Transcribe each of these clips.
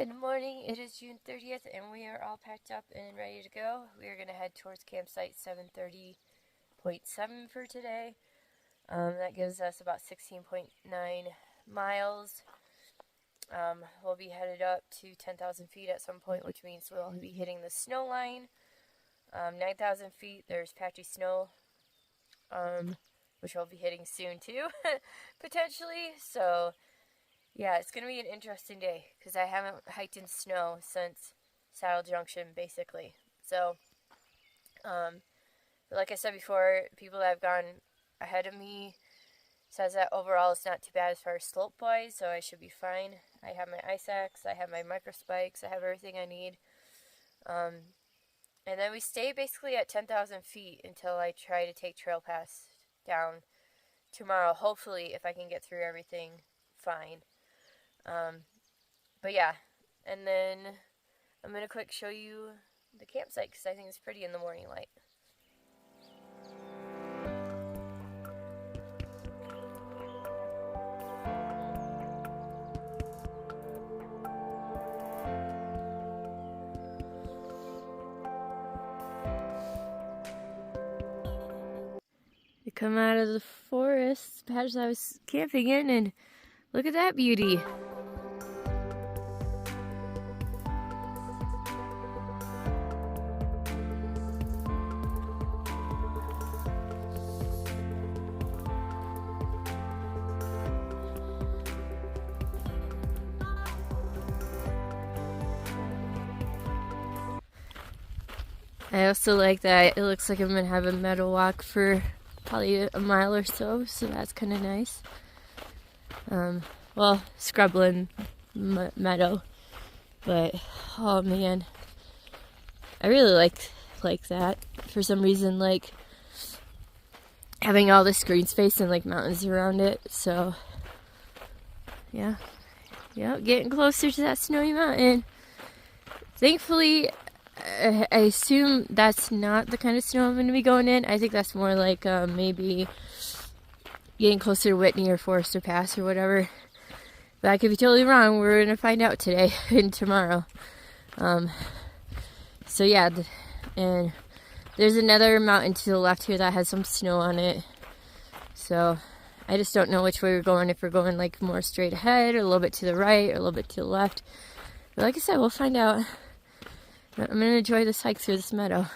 Good morning. It is June 30th and we are all packed up and ready to go. We are going to head towards campsite 730.7 for today. That gives us about 16.9 miles. We'll be headed up to 10,000 feet at some point, which means we'll be hitting the snow line. 9,000 feet, there's patchy snow, which we'll be hitting soon too, potentially. So yeah, it's going to be an interesting day because I haven't hiked in snow since Saddle Junction, basically. So, but like I said before, people that have gone ahead of me says that overall it's not too bad as far as slope-wise, so I should be fine. I have my ice axe, I have my micro spikes, I have everything I need. And then we stay basically at 10,000 feet until I try to take Trail Pass down tomorrow, hopefully, if I can get through everything fine. But yeah, and then I'm going to quick show you the campsite because I think it's pretty in the morning light. We come out of the forest patch I was camping in and look at that beauty. I also like that it looks like I'm going to have a meadow walk for probably a mile or so that's kind of nice. Well, scrubland meadow, but oh man, I really like that. For some reason, like having all this green space and like mountains around it. So yeah, getting closer to that snowy mountain. Thankfully, I assume that's not the kind of snow I'm going to be going in. I think that's more like maybe getting closer to Whitney or Forester Pass or whatever. But I could be totally wrong. We're going to find out today and tomorrow. So yeah, and there's another mountain to the left here that has some snow on it. So I just don't know which way we're going, if we're going like more straight ahead or a little bit to the right or a little bit to the left. But like I said, we'll find out. I'm going to enjoy this hike through this meadow.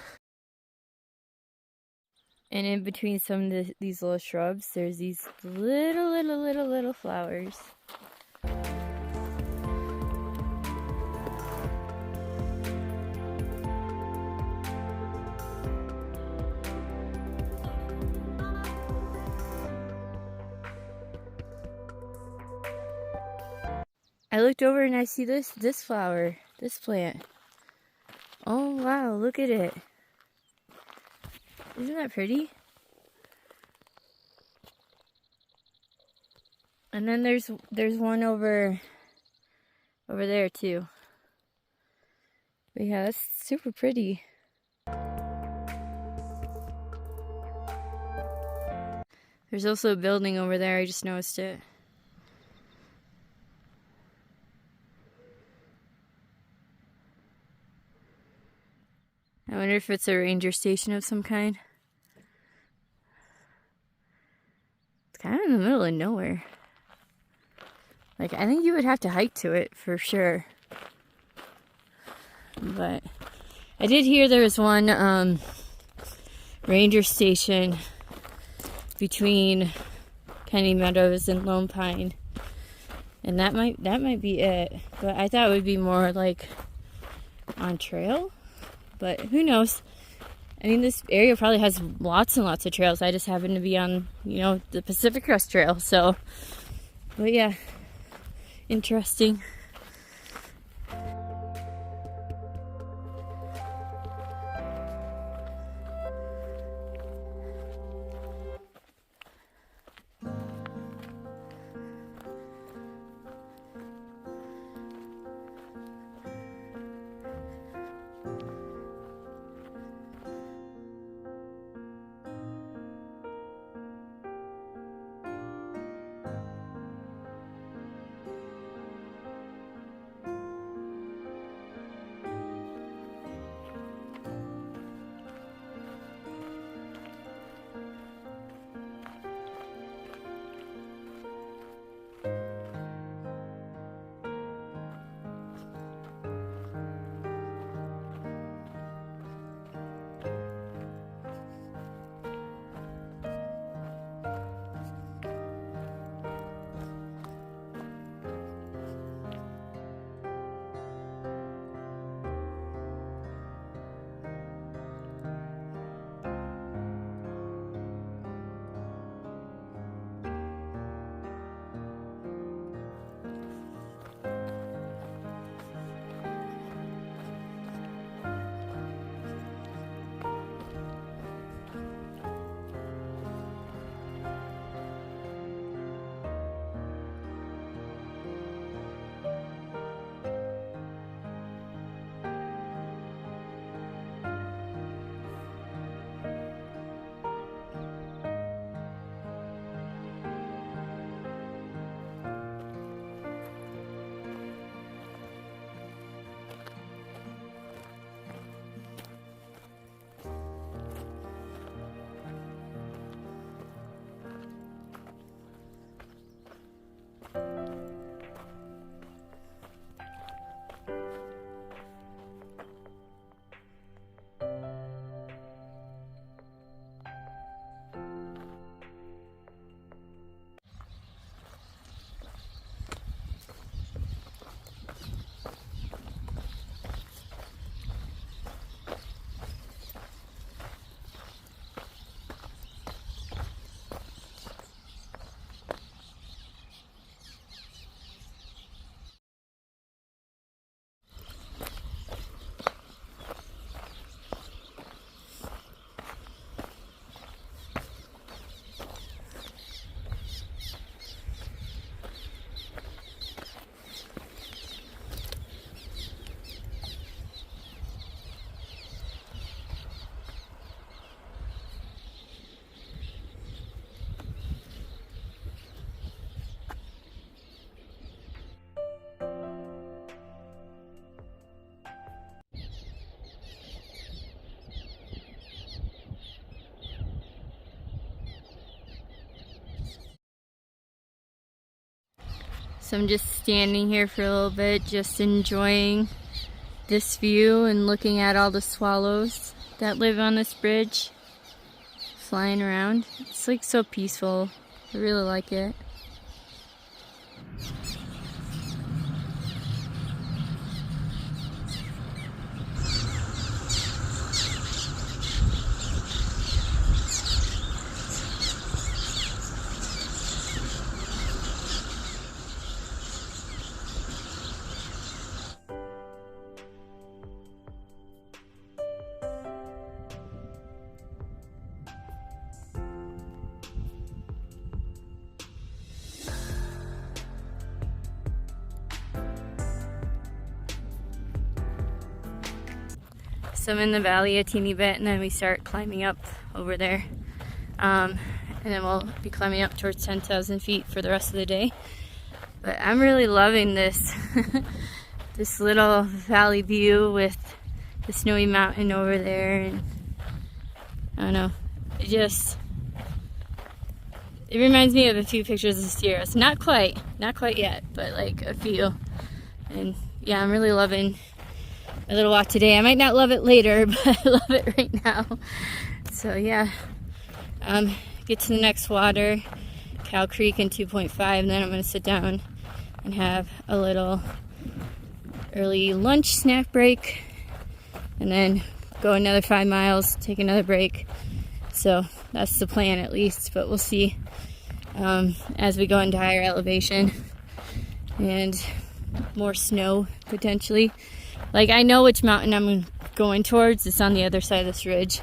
And in between some of these little shrubs, there's these little flowers. I looked over and I see this flower, this plant. Oh wow, look at it. Isn't that pretty? And then there's one over there too. But yeah, that's super pretty. There's also a building over there, I just noticed it. I wonder if it's a ranger station of some kind. It's kind of in the middle of nowhere. Like, I think you would have to hike to it for sure. But I did hear there was one ranger station between Kenny Meadows and Lone Pine. And that might be it. But I thought it would be more like on trail. But who knows? I mean, this area probably has lots and lots of trails. I just happen to be on, the Pacific Crest Trail. So, but yeah, interesting. So I'm just standing here for a little bit, just enjoying this view and looking at all the swallows that live on this bridge flying around. It's like so peaceful. I really like it. So I'm in the valley a teeny bit, and then we start climbing up over there. And then we'll be climbing up towards 10,000 feet for the rest of the day. But I'm really loving this, this little valley view with the snowy mountain over there. And I don't know, it reminds me of a few pictures of the Sierras. Not quite yet, but like a few. And yeah, I'm really loving a little walk today. I might not love it later, but I love it right now. So yeah, get to the next water, Cow Creek in 2.5, and then I'm going to sit down and have a little early lunch snack break, and then go another 5 miles, take another break. So that's the plan at least, but we'll see as we go into higher elevation and more snow potentially. Like, I know which mountain I'm going towards. It's on the other side of this ridge.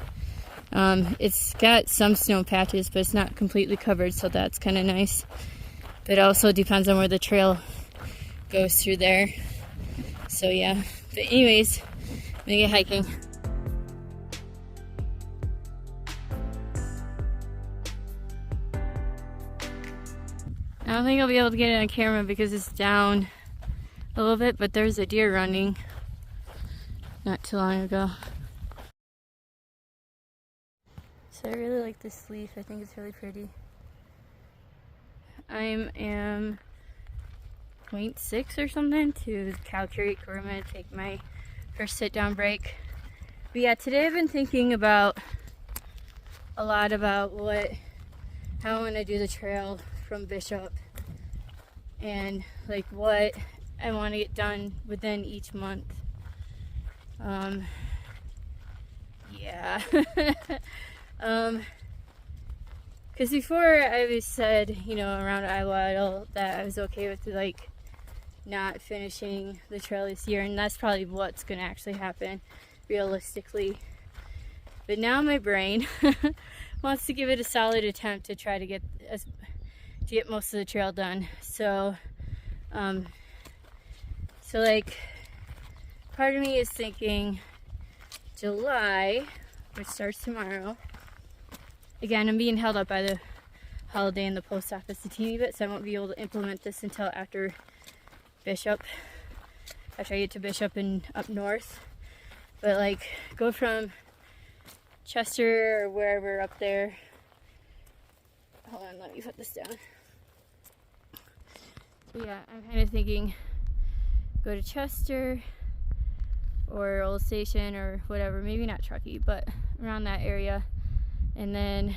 It's got some snow patches, but it's not completely covered, so that's kind of nice. But it also depends on where the trail goes through there. So yeah, but anyways, I'm gonna get hiking. I don't think I'll be able to get it on camera because it's down a little bit, but there's a deer running not too long ago. So I really like this leaf. I think it's really pretty. I am 0.6 or something to Cow Creek, where I'm going to take my first sit-down break. But yeah, today I've been thinking a lot about how I want to do the trail from Bishop, and like what I want to get done within each month. Yeah. Because before I always said, you know, around Iowa that I was okay with like not finishing the trail this year, and that's probably what's going to actually happen realistically. But now my brain wants to give it a solid attempt to try to get most of the trail done. So like, part of me is thinking July, which starts tomorrow. Again, I'm being held up by the holiday in the post office a teeny bit, so I won't be able to implement this until after Bishop, after I get to Bishop and up north. But like, go from Chester or wherever up there. Hold on, let me put this down. So yeah, I'm kind of thinking go to Chester or Old Station or whatever, maybe not Truckee, but around that area. And then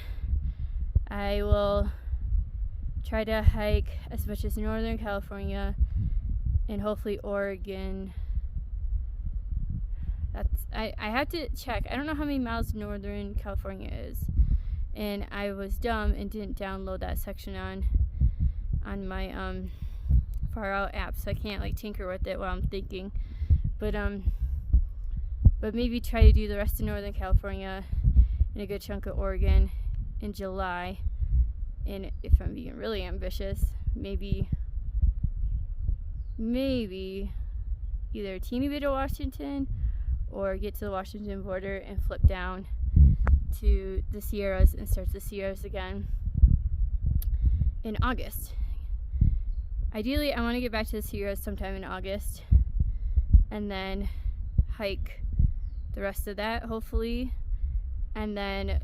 I will try to hike as much as Northern California and hopefully Oregon. I have to check. I don't know how many miles Northern California is, and I was dumb and didn't download that section on my Far Out app, so I can't like tinker with it while I'm thinking. But maybe try to do the rest of Northern California and a good chunk of Oregon in July. And if I'm being really ambitious, maybe either a teeny bit of Washington or get to the Washington border and flip down to the Sierras and start the Sierras again in August. Ideally, I want to get back to the Sierras sometime in August and then hike the rest of that, hopefully, and then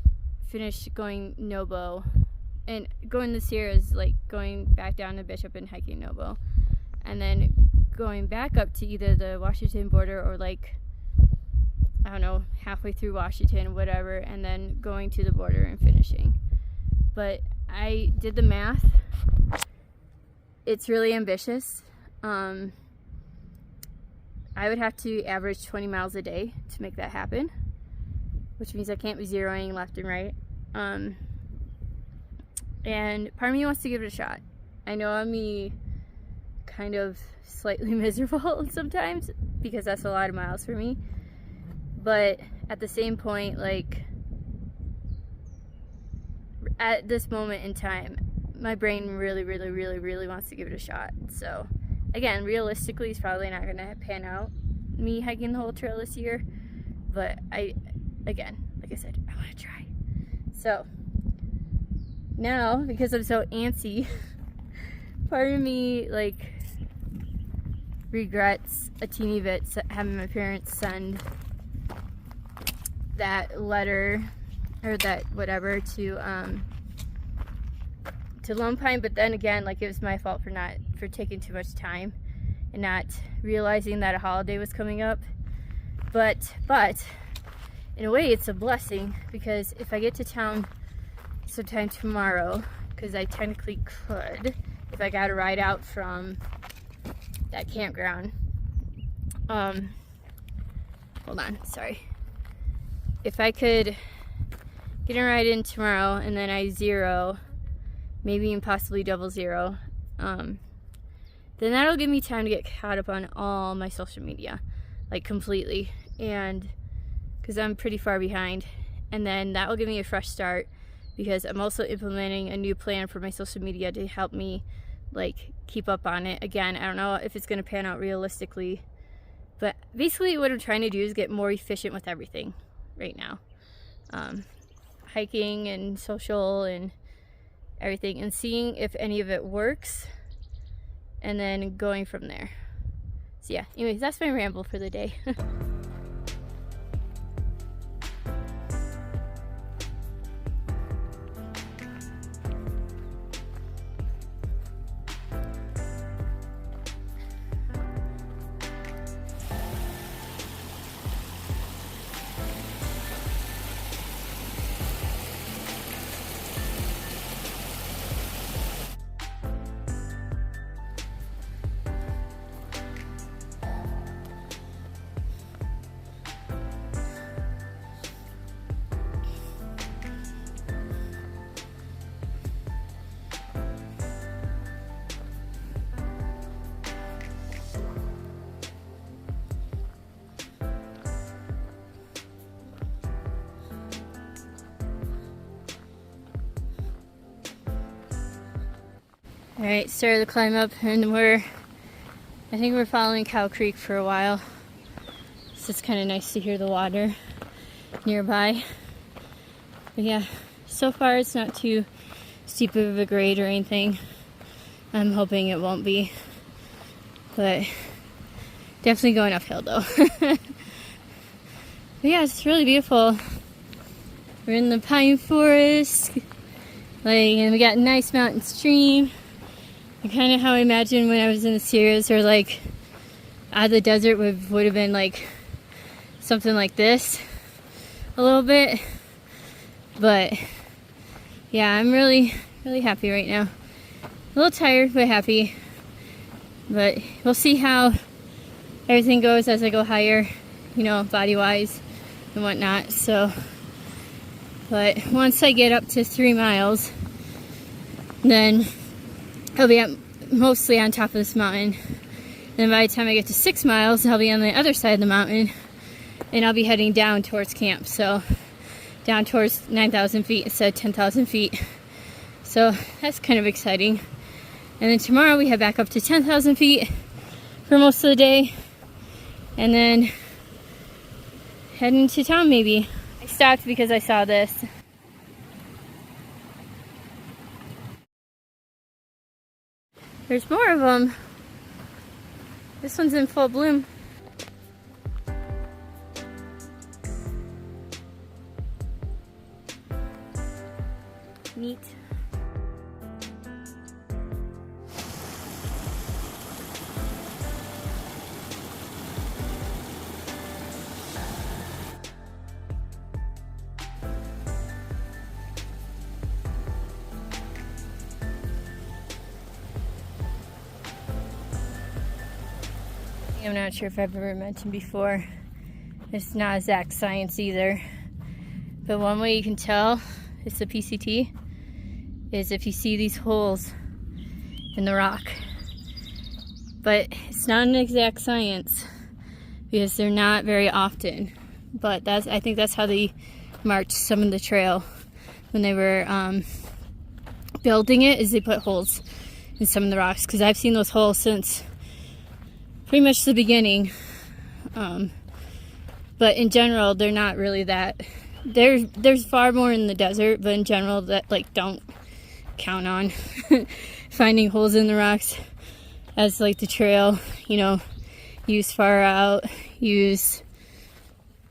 finish going Nobo and going the Sierras, like going back down to Bishop and hiking Nobo. and then going back up to either the Washington border or like, I don't know, halfway through Washington, whatever, and then going to the border and finishing. But I did the math. It's really ambitious. I would have to average 20 miles a day to make that happen, which means I can't be zeroing left and right. And part of me wants to give it a shot. I know I'm kind of slightly miserable sometimes because that's a lot of miles for me. But at the same point, like, at this moment in time, my brain really wants to give it a shot. So again, realistically, it's probably not going to pan out, me hiking the whole trail this year. But again, like I said, I want to try. So now, because I'm so antsy, part of me like regrets a teeny bit having my parents send that letter or that whatever to Lone Pine. But then again, like, it was my fault for taking too much time and not realizing that a holiday was coming up. But in a way, it's a blessing, because if I get to town sometime tomorrow, because I technically could, if I got a ride out from that campground. Hold on, sorry. If I could get a ride in tomorrow and then I zero, maybe even possibly double zero, then that'll give me time to get caught up on all my social media, like completely, and because I'm pretty far behind. And then that will give me a fresh start, because I'm also implementing a new plan for my social media to help me like keep up on it. Again, I don't know if it's going to pan out realistically, but basically what I'm trying to do is get more efficient with everything right now, hiking and social and everything, and seeing if any of it works, and then going from there. So yeah, anyways, that's my ramble for the day. Alright, started the climb up, and I think we're following Cow Creek for a while. So it's kind of nice to hear the water nearby. But yeah, so far it's not too steep of a grade or anything. I'm hoping it won't be. But definitely going uphill though. But yeah, it's really beautiful. We're in the pine forest. And we got a nice mountain stream. Kind of how I imagined when I was in the Sierras, or like out of the desert would have been like something like this a little bit. But yeah, I'm really happy right now. A little tired but happy, but we'll see how everything goes as I go higher, you know, body wise and whatnot. So, but once I get up to 3 miles, then I'll be mostly on top of this mountain. Then by the time I get to 6 miles, I'll be on the other side of the mountain, and I'll be heading down towards camp. So down towards 9,000 feet instead of 10,000 feet. So that's kind of exciting. And then tomorrow we head back up to 10,000 feet for most of the day, and then head into town maybe. I stopped because I saw this. There's more of them. This one's in full bloom. Neat. I'm not sure if I've ever mentioned before, it's not exact science either, but one way you can tell it's the PCT is if you see these holes in the rock. But it's not an exact science because they're not very often. But I think that's how they marked some of the trail when they were building it, is they put holes in some of the rocks, because I've seen those holes since pretty much the beginning. But in general, they're not really that. There's far more in the desert, but in general, that like don't count on finding holes in the rocks as like the trail. You know, use far out, use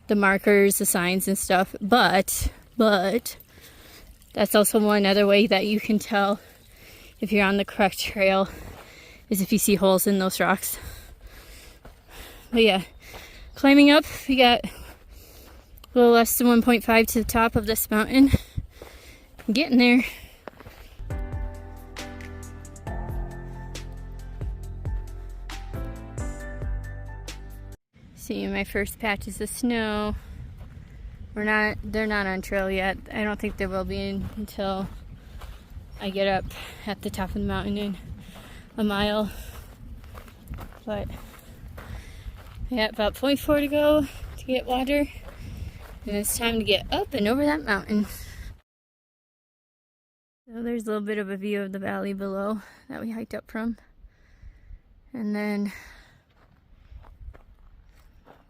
the markers, the signs and stuff. But that's also one other way that you can tell if you're on the correct trail, is if you see holes in those rocks. But yeah, climbing up, we got a little less than 1.5 to the top of this mountain. I'm getting there. Seeing my first patches of snow. They're not on trail yet. I don't think they will be until I get up at the top of the mountain in a mile. But yeah, about 0.4 to go to get water. And it's time to get up and over that mountain. So there's a little bit of a view of the valley below that we hiked up from. And then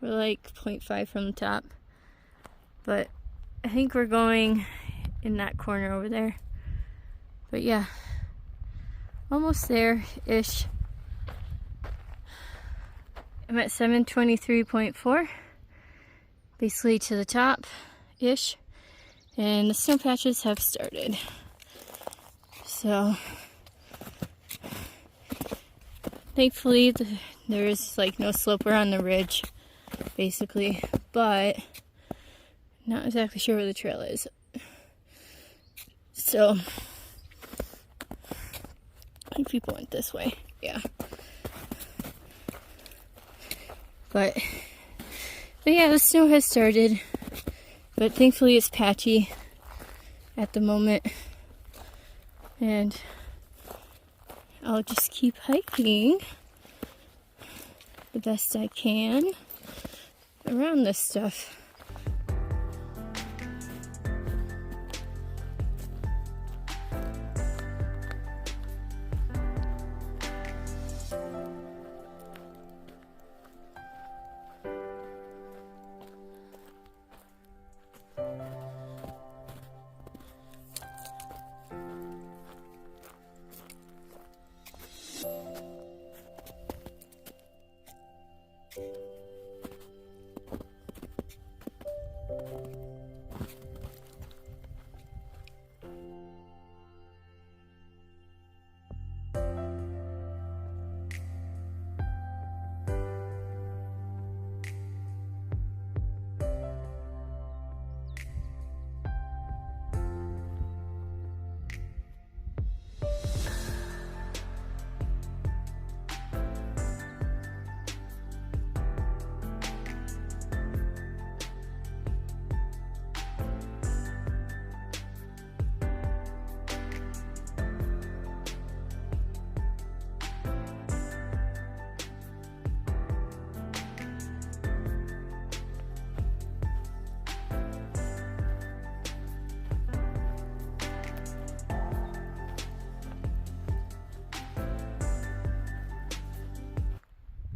we're like 0.5 from the top. But I think we're going in that corner over there. But yeah, almost there-ish. I'm at 723.4, basically to the top-ish, and the snow patches have started. So, thankfully, there is like no slope. We're on the ridge, basically, but not exactly sure where the trail is. So, I think people went this way, yeah. But yeah, the snow has started, but thankfully it's patchy at the moment, and I'll just keep hiking the best I can around this stuff.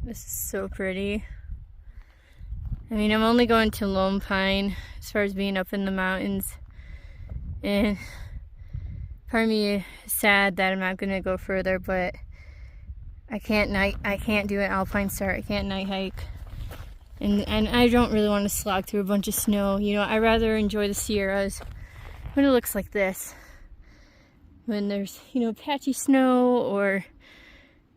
This is so pretty. I mean, I'm only going to Lone Pine as far as being up in the mountains, and part of me is sad that I'm not going to go further, but I can't do an alpine start. I can't night hike, and I don't really want to slog through a bunch of snow. You know, I rather enjoy the Sierras when it looks like this, when there's, you know, patchy snow, or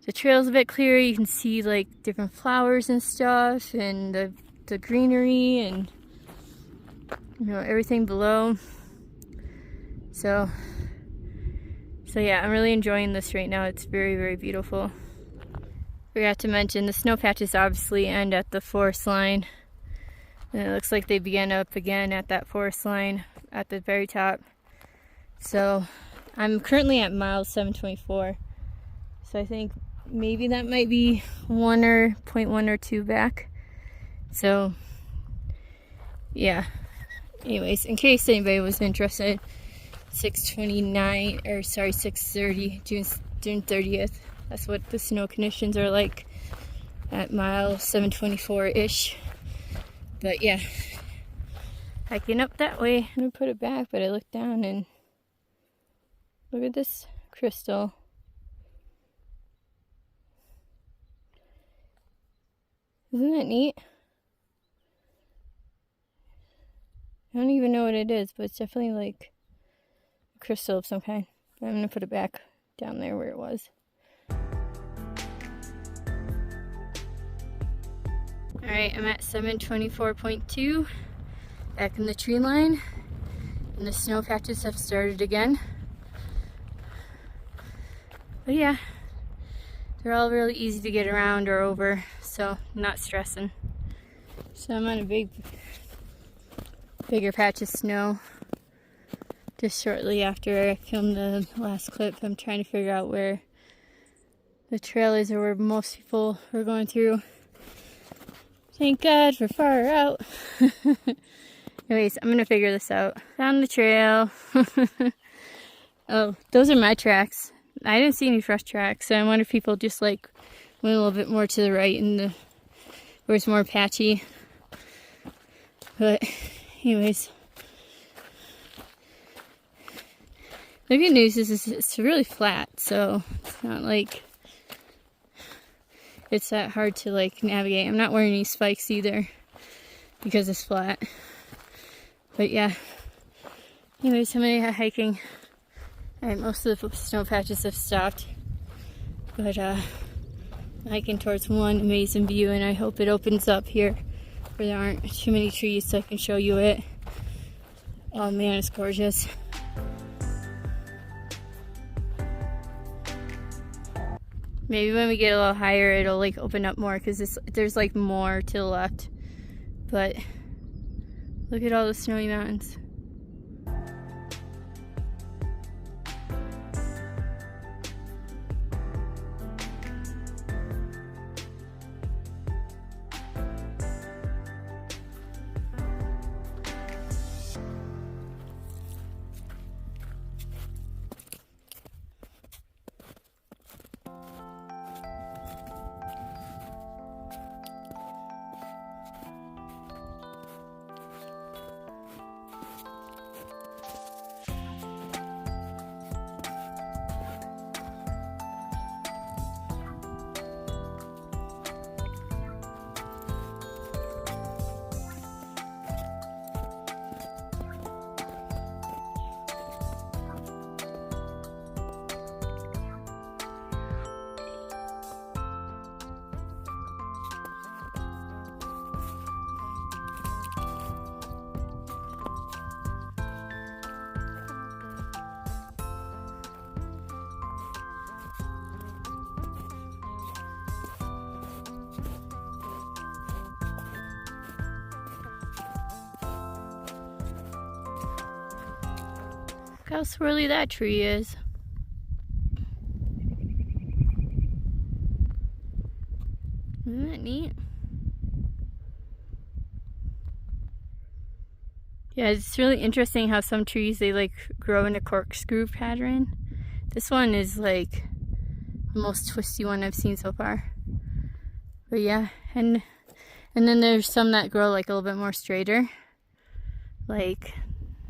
the trail's a bit clearer. You can see like different flowers and stuff, and the greenery, and you know, everything below. So yeah, I'm really enjoying this right now. It's very, very beautiful. Forgot to mention the snow patches obviously end at the forest line. And it looks like they begin up again at that forest line at the very top. So I'm currently at mile 724. So I think maybe that might be 0.1 or 2 back. So yeah. Anyways, in case anybody was interested, 6:30, June 30th. That's what the snow conditions are like at mile 724-ish. But yeah, hiking up that way. I'm gonna put it back, but I looked down and look at this crystal. Isn't that neat? I don't even know what it is, but it's definitely like a crystal of some kind. But I'm gonna put it back down there where it was. Alright, I'm at 724.2, back in the tree line, and the snow patches have started again. But yeah, they're all really easy to get around or over, so I'm not stressing. So I'm on a bigger patch of snow. Just shortly after I filmed the last clip, I'm trying to figure out where the trail is or where most people are going through. Thank God we're far out. Anyways, I'm gonna figure this out. Found the trail. Oh, those are my tracks. I didn't see any fresh tracks, so I wonder if people just like went a little bit more to the right and where it's more patchy. But anyways, the good news is it's really flat, so it's not like it's that hard to like navigate. I'm not wearing any spikes either because it's flat. But yeah, anyways, I'm gonna hiking. Alright, most of the snow patches have stopped, but I'm hiking towards one amazing view, and I hope it opens up here where there aren't too many trees so I can show you it. Oh man, it's gorgeous. Maybe when we get a little higher it'll like open up more because there's like more to the left. But look at all the snowy mountains. Look how swirly that tree is. Isn't that neat? Yeah, it's really interesting how some trees, they like grow in a corkscrew pattern. This one is like the most twisty one I've seen so far. But yeah, and then there's some that grow like a little bit more straighter. Like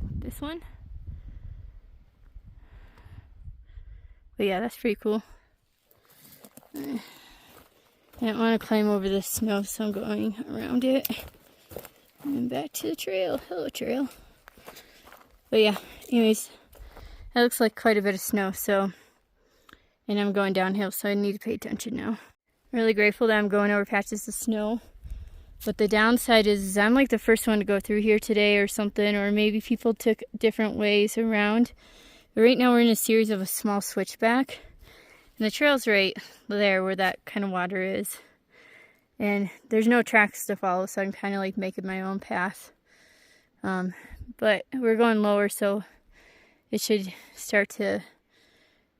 this one. But yeah, that's pretty cool. I don't want to climb over the snow, so I'm going around it. And back to the trail. Hello, trail. But yeah, anyways, that looks like quite a bit of snow, so, and I'm going downhill, so I need to pay attention now. I'm really grateful that I'm going over patches of snow. But the downside is I'm like the first one to go through here today or something, or maybe people took different ways around. But right now we're in a series of a small switchback, And the trail's right there where that kind of water is. And there's no tracks to follow, so I'm kind of like making my own path. But we're going lower, so it should start to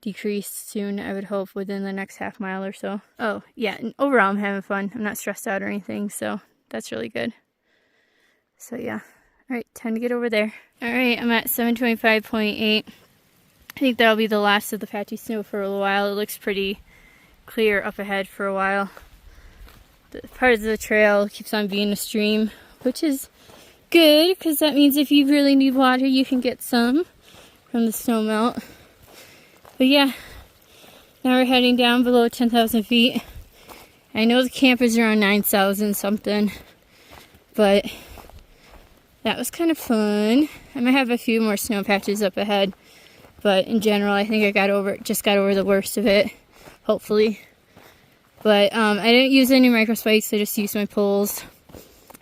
decrease soon, I would hope, within the next half mile or so. Oh, yeah, and overall I'm having fun. I'm not stressed out or anything, so that's really good. So yeah. All right, time to get over there. All right, I'm at 725.8. I think that'll be the last of the patchy snow for a little while. It looks pretty clear up ahead for a while. The part of the trail keeps on being a stream, which is good because that means if you really need water, you can get some from the snow melt. But yeah, now we're heading down below 10,000 feet. I know the camp is around 9,000 something, but that was kind of fun. I might have a few more snow patches up ahead, but in general, I think I just got over the worst of it, hopefully. But I didn't use any micro spikes. I just used my poles.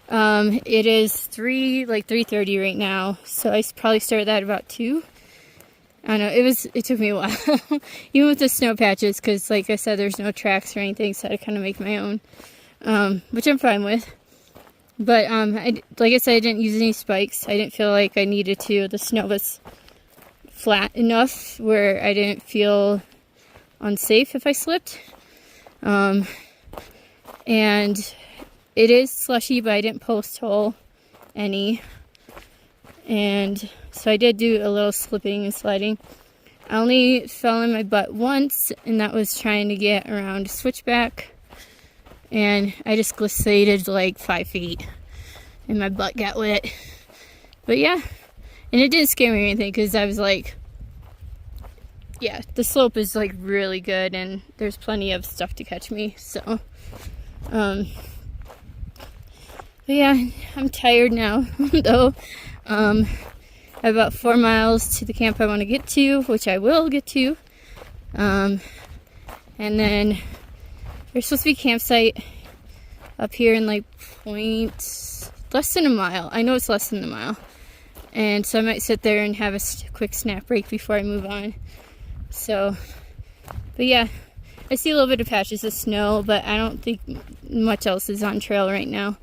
It is 3:30 right now, so I probably started that about 2. I don't know. It took me a while, even with the snow patches, because like I said, there's no tracks or anything, so I had to kind of make my own, which I'm fine with. But like I said, I didn't use any spikes. I didn't feel like I needed to. The snow was flat enough where I didn't feel unsafe if I slipped. And it is slushy, but I didn't post hole any. And so I did do a little slipping and sliding. I only fell in my butt once, and that was trying to get around a switchback. And I just glissaded like 5 feet, and my butt got wet. But yeah, and it didn't scare me or anything, because I was like, yeah, the slope is like really good, and there's plenty of stuff to catch me. So, but yeah, I'm tired now, though. I have about 4 miles to the camp I want to get to, which I will get to. And then there's supposed to be a campsite up here in like less than a mile. I know it's less than a mile. And so I might sit there and have a quick snack break before I move on. So, but yeah, I see a little bit of patches of snow, but I don't think much else is on trail right now.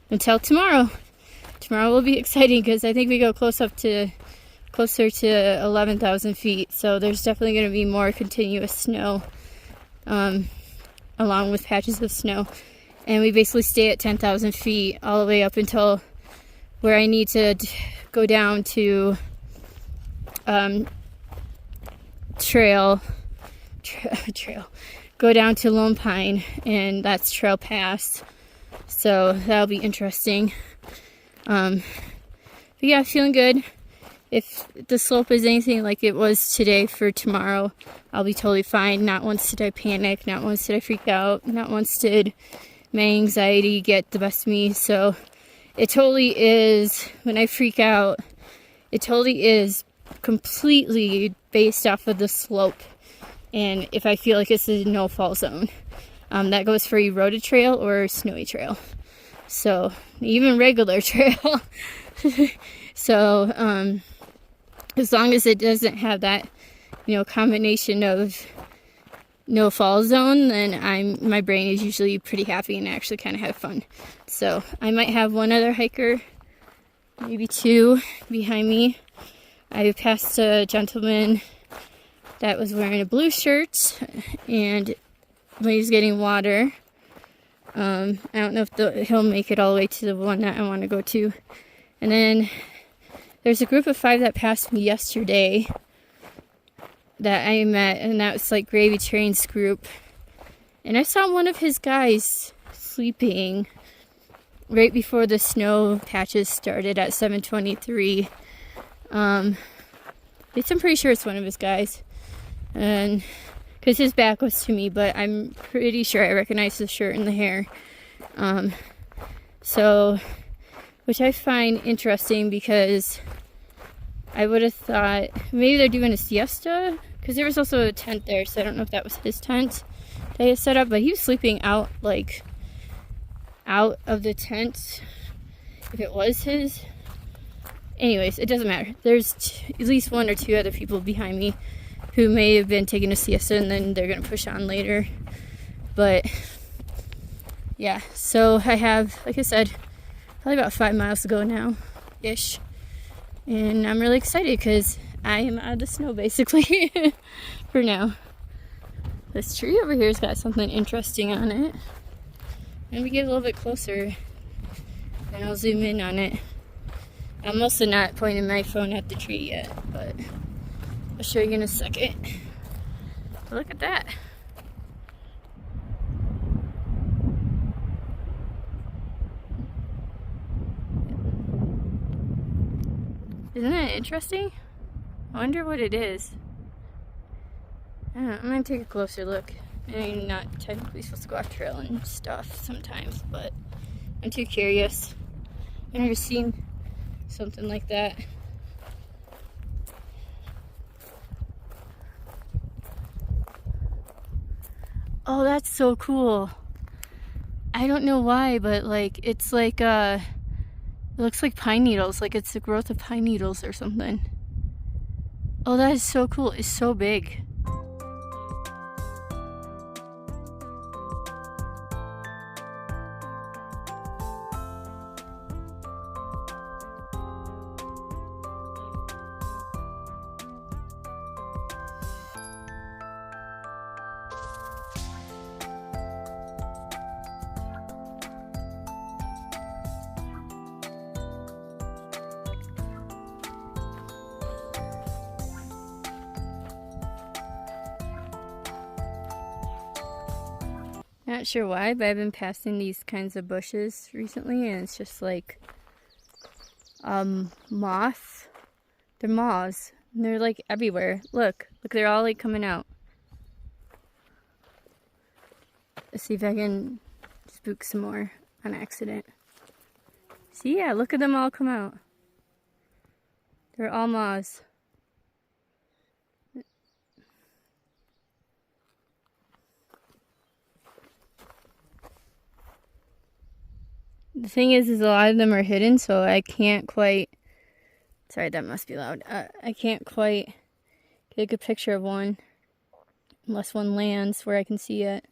Until tomorrow. Tomorrow will be exciting because I think we go closer to 11,000 feet. So there's definitely going to be more continuous snow, along with patches of snow. And we basically stay at 10,000 feet all the way up until where I need to go down to go down to Lone Pine, and that's Trail Pass. So that'll be interesting. But yeah, feeling good. If the slope is anything like it was today for tomorrow, I'll be totally fine. Not once did I panic, not once did I freak out, not once did my anxiety get the best of me. So it totally is, when I freak out, it totally is completely based off of the slope. And if I feel like it's a no-fall zone. That goes for eroded trail or snowy trail. So, even regular trail. So, as long as it doesn't have that, combination of no fall zone, then my brain is usually pretty happy and I actually kind of have fun. So, I might have one other hiker, maybe 2 behind me. I passed a gentleman that was wearing a blue shirt, and when he's getting water, I don't know if he'll make it all the way to the one that I want to go to. And then there's a group of 5 that passed me yesterday that I met, and that was like Gravy Train's group. And I saw one of his guys sleeping right before the snow patches started at 7:23. I'm pretty sure it's one of his guys, and because his back was to me, but I'm pretty sure I recognize the shirt and the hair. So, which I find interesting, because I would have thought maybe they're doing a siesta, because there was also a tent there, so I don't know if that was his tent that he had set up, but he was sleeping out of the tent, if it was his. Anyways, it doesn't matter. There's at least 1 or 2 other people behind me who may have been taking a siesta and then they're gonna push on later. But yeah, so I have, like I said, probably about 5 miles to go now ish, and I'm really excited because I am out of the snow basically for now. This tree over here has got something interesting on it. Let me get a little bit closer and I'll zoom in on it. I'm also not pointing my phone at the tree yet, but I'll show you in a second. But look at that. Isn't that interesting? I wonder what it is. I don't know, I'm gonna take a closer look. I'm not technically supposed to go off trail and stuff sometimes, but I'm too curious. I've never seen something like that. Oh, that's so cool. I don't know why, but like it's like it looks like pine needles, like it's the growth of pine needles or something. Oh, that is so cool. It's so big. Not sure why, but I've been passing these kinds of bushes recently, and it's just like moths. They're moths, and they're like everywhere. Look, they're all like coming out. Let's see if I can spook some more on accident. See, yeah, look at them all come out. They're all moths. The thing is a lot of them are hidden, so I can't quite, sorry, that must be loud. I can't quite get a good picture of one unless one lands where I can see it.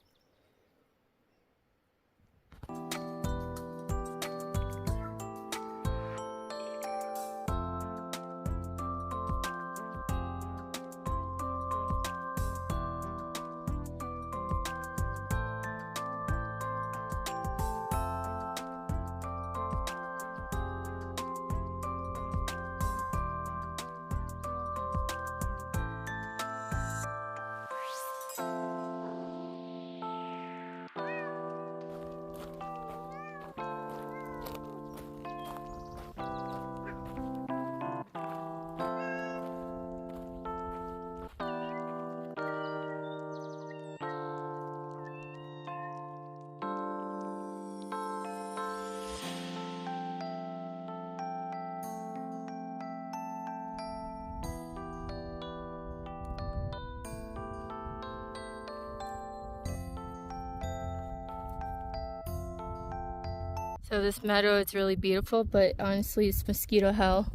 So this meadow is really beautiful, but honestly it's mosquito hell.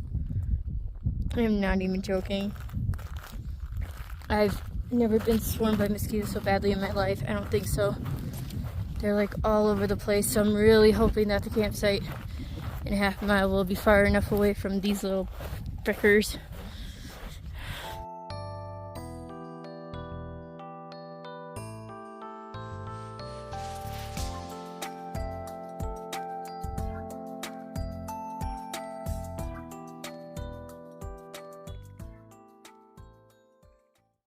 I'm not even joking. I've never been swarmed by mosquitoes so badly in my life. I don't think so. They're like all over the place, so I'm really hoping that the campsite in a half mile will be far enough away from these little frickers.